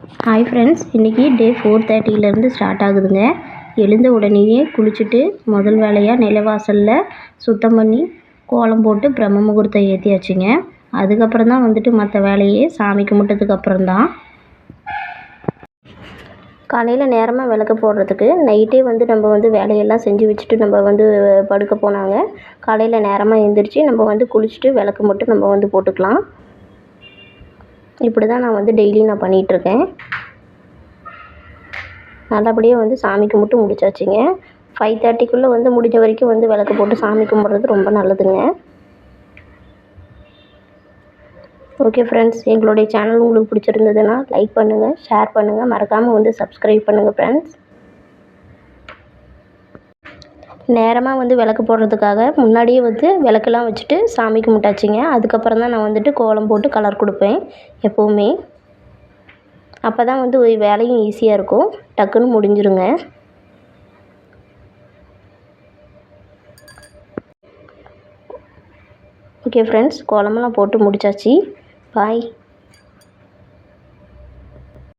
Hi friends, இன்றைக்கி டே 4:30 start ஆகுதுங்க. எழுந்த உடனேயே குளிச்சுட்டு முதல் வேலையாக நிலவாசலில் சுத்தம் பண்ணி கோலம் போட்டு பிரம்ம முகூர்த்தம் ஏற்றியாச்சுங்க. அதுக்கப்புறம் தான் வந்துட்டு மற்ற வேலையே சாமி கும்பிட்டதுக்கு அப்புறம்தான். காலையில் நேரமாக விளக்கு போடுறதுக்கு நைட்டே நம்ம வேலையெல்லாம் செஞ்சு வச்சுட்டு நம்ம படுக்க போனாங்க. காலையில் நேரமாக எழுந்திரிச்சு நம்ம குளிச்சுட்டு விளக்கு மட்டும் நம்ம போட்டுக்கலாம். இப்படி தான் நான் டெய்லியும் நான் பண்ணிகிட்ருக்கேன். நல்லபடியாக சாமி கும்பிட்டு முடிச்சாச்சுங்க. 5:30க்குள்ளே முடிஞ்ச வரைக்கும் விளக்கு போட்டு சாமி கும்பிட்றது ரொம்ப நல்லதுங்க. ஓகே ஃப்ரெண்ட்ஸ், எங்களுடைய சேனல் உங்களுக்கு பிடிச்சிருந்ததுன்னா லைக் பண்ணுங்கள், ஷேர் பண்ணுங்கள், மறக்காமல் சப்ஸ்கிரைப் பண்ணுங்கள் ஃப்ரெண்ட்ஸ். நேரமாக விளக்கு போடுறதுக்காக முன்னாடியே விளக்கெல்லாம் வச்சுட்டு சாமி கும்பிட்டாச்சுங்க. அதுக்கப்புறம் தான் நான் கோலம் போட்டு கலர் கொடுப்பேன் எப்போவுமே. அப்போ தான் வேலையும் ஈஸியாக இருக்கும், டக்குன்னு முடிஞ்சிருங்க. ஓகே ஃப்ரெண்ட்ஸ், கோலமெல்லாம் போட்டு முடிச்சாச்சு. பாய்.